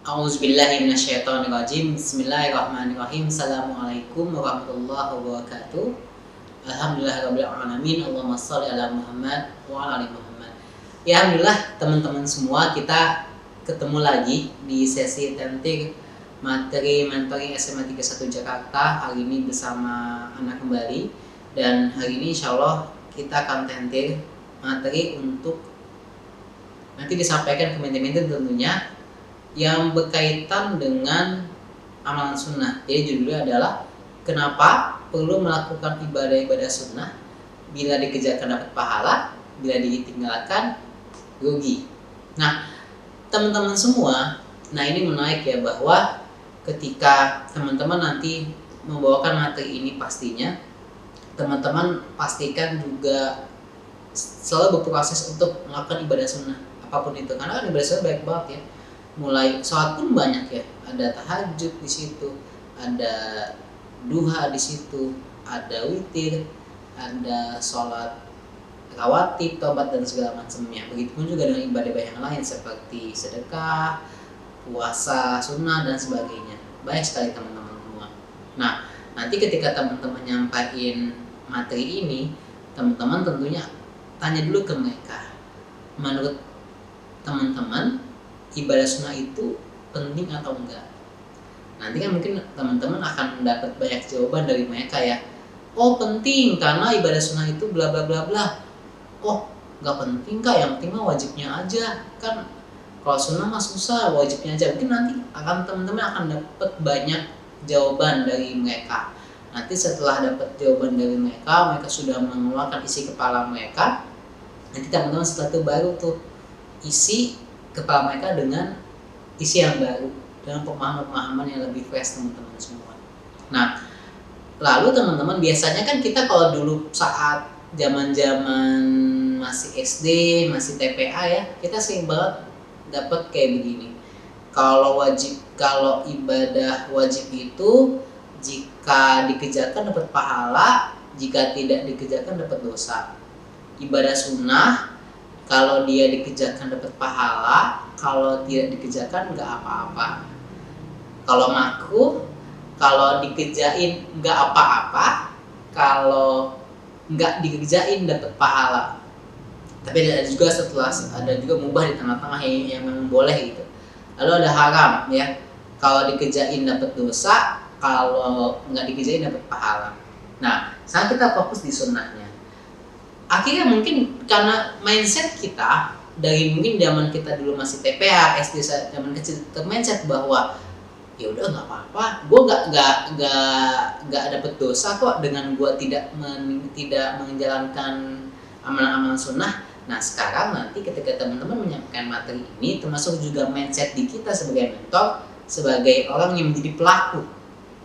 A'udzubillahiminasyaitonirrajim. Bismillahirrahmanirrahim. Assalamualaikum warahmatullahi wabarakatuh. Alhamdulillahirabbil alamin. Allahumma shalli ala Muhammad wa ala ali Muhammad. Ya, alhamdulillah teman-teman semua, kita ketemu lagi di sesi tentir materi mentoring SMA 31 Jakarta. Hari ini bersama anak kembali, dan hari ini insyaallah kita akan tentir materi untuk nanti disampaikan ke menti-menti tentunya yang berkaitan dengan amalan sunnah. Jadi judulnya adalah kenapa perlu melakukan ibadah-ibadah sunnah, bila dikerjakan dapat pahala, bila ditinggalkan rugi. Nah, teman-teman semua, nah ini menarik ya, bahwa ketika teman-teman nanti membawakan materi ini, pastinya teman-teman pastikan juga selalu berproses untuk melakukan ibadah sunnah apapun itu, karena kan ibadah sunnah baik banget ya. Mulai sholat pun banyak ya, ada tahajud di situ, ada duha di situ, ada witir, ada sholat rawatib, tobat dan segala macamnya. Begitupun juga dengan ibadah-ibadah yang lain seperti sedekah, puasa sunnah dan sebagainya. Banyak sekali teman-teman semua. Nah, nanti ketika teman-teman nyampain materi ini, teman-teman tentunya tanya dulu ke mereka, menurut teman-teman ibadah sunnah itu penting atau enggak. Nanti kan mungkin teman-teman akan mendapat banyak jawaban dari mereka ya. Oh penting, karena ibadah sunnah itu bla bla bla bla. Oh nggak penting kak, yang penting mah wajibnya aja. Kan kalau sunnah mah susah, wajibnya aja. Mungkin nanti akan teman-teman akan dapat banyak jawaban dari mereka. Nanti setelah dapat jawaban dari mereka, mereka sudah mengeluarkan isi kepala mereka. Nanti teman-teman setelah itu baru tuh isi kepala mereka dengan isi yang baru, dengan pemahaman-pemahaman yang lebih fresh teman-teman semua. Nah, lalu teman-teman, biasanya kan kita kalau dulu saat zaman-zaman masih SD, masih TPA ya, kita sering banget dapat kayak begini. Kalau ibadah wajib itu jika dikerjakan dapat pahala, jika tidak dikerjakan dapat dosa. Ibadah sunnah kalau dia dikerjakan dapat pahala, kalau tidak dikerjakan nggak apa-apa. Kalau makruh, kalau dikerjain nggak apa-apa, kalau nggak dikerjain dapat pahala. Tapi ada juga mubah di tengah-tengah yang memang boleh gitu. Lalu ada haram ya, kalau dikerjain dapat dosa, kalau nggak dikerjain dapat pahala. Nah, sekarang kita fokus di sunnahnya. Akhirnya mungkin karena mindset kita dari mungkin zaman kita dulu masih TPA, SD zaman kecil, mindset bahwa ya udah nggak apa-apa, gue nggak dapet dosa kok dengan gue tidak menjalankan amalan-amalan sunnah. Nah sekarang nanti ketika teman-teman menyampaikan materi ini, termasuk juga mindset di kita sebagai mentor, sebagai orang yang menjadi pelaku,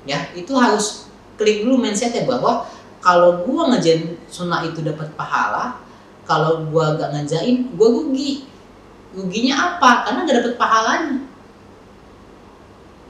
ya itu harus klik dulu mindsetnya bahwa kalau gue ngerjain sunnah itu dapat pahala, kalau gue gak ngerjain, gue rugi. Ruginya apa? Karena gak dapat pahalanya.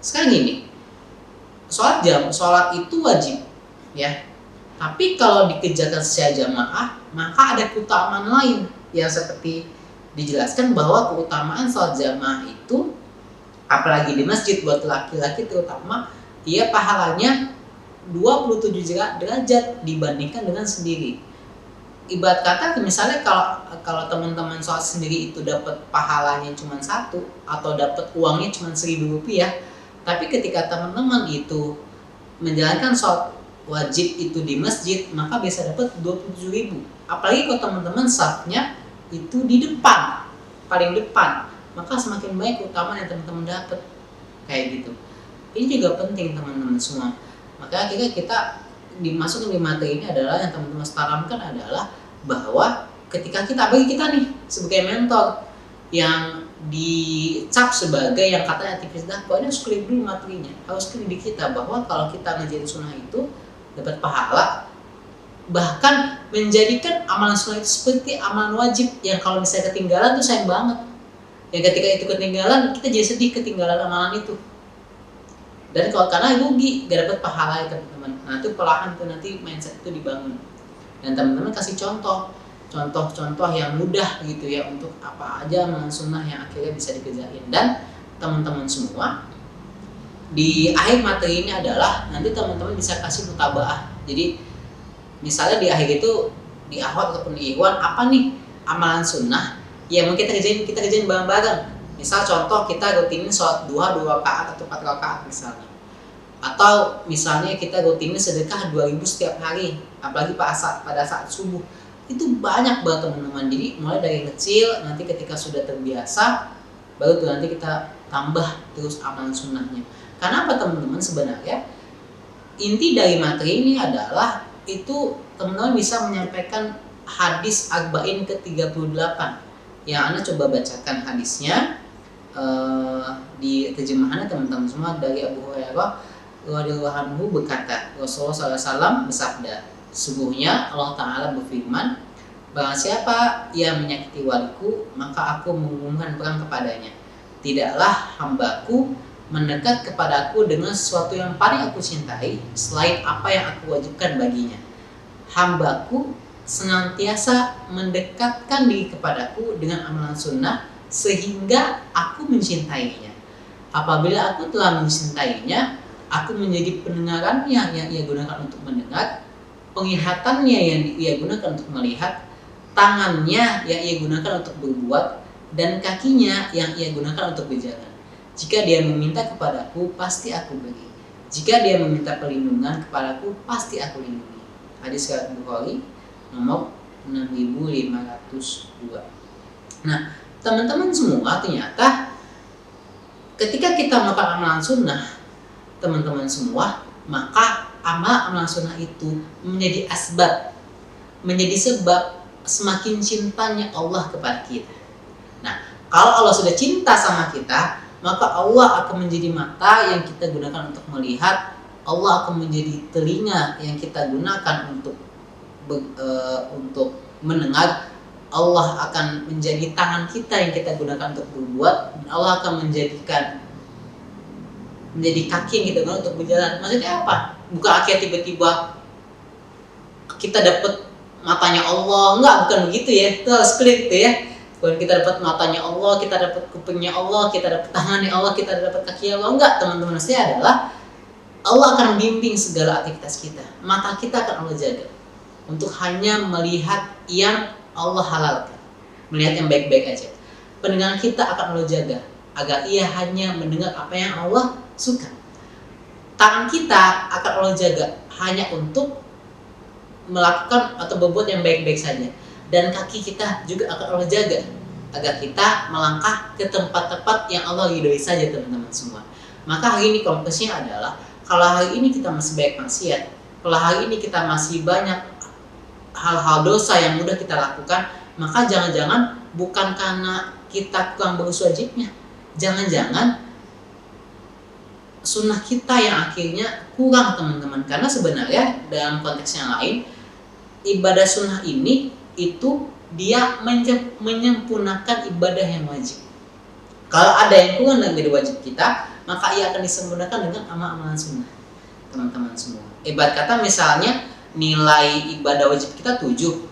Sekarang gini, sholat itu wajib, ya. Tapi kalau dikerjakan secara jamaah, maka ada keutamaan lain yang seperti dijelaskan bahwa keutamaan sholat jamaah itu, apalagi di masjid buat laki-laki terutama, dia pahalanya 27 derajat dibandingkan dengan sendiri. Ibarat kata misalnya kalau teman-teman sholat sendiri itu dapat pahalanya cuma 1 atau dapat uangnya cuma Rp1.000, tapi ketika teman-teman itu menjalankan sholat wajib itu di masjid, maka bisa dapat 27.000. Apalagi kalau teman-teman safnya itu di depan, paling depan, maka semakin baik keutamaan yang teman-teman dapat. Kayak gitu. Ini juga penting teman-teman semua. Maka akhirnya kita dimasukin di materi ini adalah yang teman-teman tanamkan adalah bahwa ketika bagi kita nih sebagai mentor yang dicap sebagai yang katanya aktivis dakwah, ini harus klik dulu materinya, harus klik di kita bahwa kalau kita ngerjain sunnah itu dapat pahala, bahkan menjadikan amalan sunnah itu seperti amalan wajib yang kalau misalnya ketinggalan tuh sayang banget. Yang ketika itu ketinggalan, kita jadi sedih ketinggalan amalan itu. Dan kalau karena rugi, gak dapat pahala ya teman-teman. Nah itu perlahan tuh nanti mindset itu dibangun. Dan teman-teman kasih contoh yang mudah gitu ya, untuk apa aja amalan sunnah yang akhirnya bisa dikerjain. Dan teman-teman semua, di akhir materi ini adalah nanti teman-teman bisa kasih mutabaah. Jadi misalnya di akhir itu, di akhwat ataupun di ikhwan, apa nih amalan sunnah yang mau kita kerjain bareng-bareng. Misal contoh kita rutinin sholat duha 2 rakaat atau 4 rakaat misalnya. Atau misalnya kita rutinin sedekah 2.000 setiap hari, apalagi pada saat subuh. Itu banyak banget teman-teman. Jadi mulai dari kecil, nanti ketika sudah terbiasa, baru tuh nanti kita tambah terus amalan sunnahnya. Karena apa teman-teman, sebenarnya inti dari materi ini adalah itu teman-teman bisa menyampaikan hadis Arba'in ke-38 yang Anda coba bacakan hadisnya di terjemahannya teman-teman semua. Dari Abu Hurairah radhiyallahu anhu berkata, Rasulullah SAW bersabda, sesungguhnya Allah Ta'ala berfirman, barang siapa yang menyakiti waliku, maka aku mengumumkan perang kepadanya. Tidaklah hambaku mendekat kepadaku dengan sesuatu yang paling aku cintai selain apa yang aku wajibkan baginya. Hambaku senantiasa mendekatkan diri kepadaku dengan amalan sunnah sehingga aku mencintainya. Apabila aku telah mencintainya, aku menjadi pendengarannya yang ia gunakan untuk mendengar, penglihatannya yang ia gunakan untuk melihat, tangannya yang ia gunakan untuk berbuat, dan kakinya yang ia gunakan untuk berjalan. Jika dia meminta kepadaku, pasti aku beri. Jika dia meminta perlindungan kepadaku, pasti aku lindungi. Hadis riwayat Bukhari nomor 6502. Nah, teman-teman semua, ternyata ketika kita melakukan amalan sunnah, teman-teman semua, maka amalan sunnah itu menjadi asbab, menjadi sebab semakin cintanya Allah kepada kita. Nah, kalau Allah sudah cinta sama kita, maka Allah akan menjadi mata yang kita gunakan untuk melihat, Allah akan menjadi telinga yang kita gunakan untuk mendengar, Allah akan menjadi tangan kita yang kita gunakan untuk berbuat, dan Allah akan menjadi kaki yang kita gunakan untuk berjalan. Maksudnya apa? Bukan akhirnya tiba-tiba kita dapat matanya Allah, bukan begitu ya. Itu harus clear gitu ya. Bukan kita dapat matanya Allah, kita dapat kupingnya Allah, kita dapat tangannya Allah, kita dapat kaki Allah. Enggak, teman-teman. Maksudnya adalah Allah akan bimbing segala aktivitas kita. Mata kita akan Allah jaga untuk hanya melihat yang Allah halalkan, melihat yang baik-baik aja. Pendengaran kita akan Allah jaga agar ia hanya mendengar apa yang Allah suka. Tangan kita akan Allah jaga hanya untuk melakukan atau berbuat yang baik-baik saja. Dan kaki kita juga akan Allah jaga agar kita melangkah ke tempat-tempat yang Allah ridhoi saja, teman-teman semua. Maka hari ini konklusinya adalah, kalau hari ini kita masih banyak maksiat, kalau hari ini kita masih banyak hal-hal dosa yang mudah kita lakukan, maka jangan-jangan bukan karena kita kurang bagus wajibnya, jangan-jangan sunnah kita yang akhirnya kurang, teman-teman. Karena sebenarnya dalam konteks yang lain, ibadah sunnah ini itu dia menyempurnakan ibadah yang wajib. Kalau ada yang kurang dari wajib kita, maka ia akan disempurnakan dengan amal-amalan sunnah, teman-teman semua. Ibarat kata misalnya nilai ibadah wajib kita 7.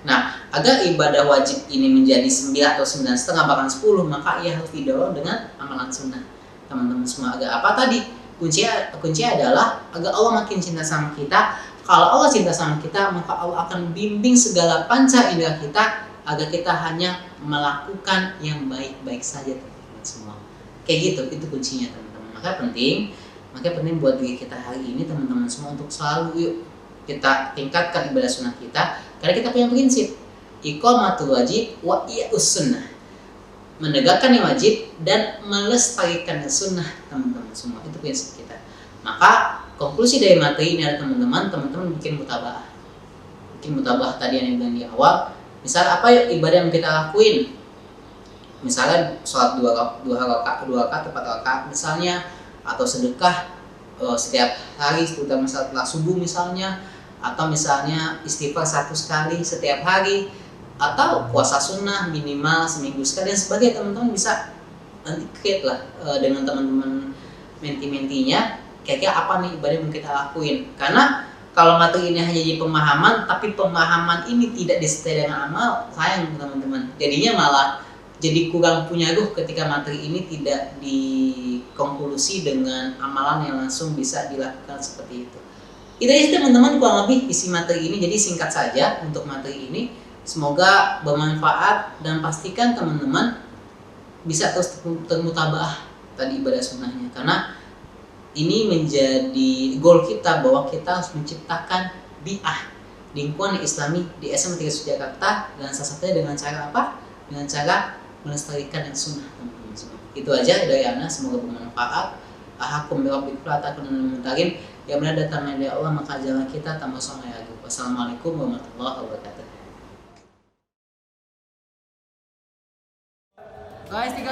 Nah, agar ibadah wajib ini menjadi 9 atau 9,5 bahkan 10, maka ia harus didorong dengan amalan sunnah, teman-teman semua. Agar apa tadi? Kuncinya adalah agar Allah makin cinta sama kita. Kalau Allah cinta sama kita, maka Allah akan bimbing segala panca indera kita agar kita hanya melakukan yang baik-baik saja, teman-teman semua. Kayak gitu, itu kuncinya, teman-teman. Maka penting buat diri kita hari ini, teman-teman semua, untuk selalu yuk kita tingkatkan ibadah sunnah kita. Karena kita punya prinsip iqamatul wajib wa i'us sunnah, menegakkan yang wajib dan melestarikan sunnah, teman-teman semua. Itu prinsip kita. Maka konklusi dari materi ini adalah teman-teman bikin mutabaah. Bikin mutabaah tadi yang bilang di awal. Misal apa yuk ibadah yang kita lakuin? Misalnya sholat 2 rakaat, 4 rakaat misalnya, atau sedekah setiap hari, terutama setelah subuh misalnya, atau misalnya istighfar 1 kali setiap hari, atau puasa sunnah minimal seminggu sekali, dan sebagainya. Teman-teman bisa nanti create lah dengan teman-teman menti-mentinya, kira-kira apa nih ibadah yang kita lakuin. Karena kalau materi ini hanya jadi pemahaman, tapi pemahaman ini tidak disertai dengan amal, sayang teman-teman. Jadinya malah jadi kurang punya ruh ketika materi ini tidak dikonklusi dengan amalan yang langsung bisa dilakukan seperti itu. Itu aja teman-teman kurang lebih isi materi ini, jadi singkat saja untuk materi ini. Semoga bermanfaat dan pastikan teman-teman bisa terus termutabaah tadi ibadah sunnahnya, karena ini menjadi goal kita bahwa kita harus menciptakan bi'ah lingkungan islami di SMA 3 Jakarta, dan salah satunya dengan cara apa? Dengan cara melestarikan yang sunnah teman-teman semua. Itu aja dari Ana, semoga bermanfaat. Ahakum birabbikum la takunun mutarin. Ya benar datangnya dari Allah, maka jangan kita tambah soleh lagi. Wassalamualaikum warahmatullahi wabarakatuh. Guys, 31.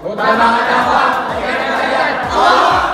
Utamakan dakwah, Allah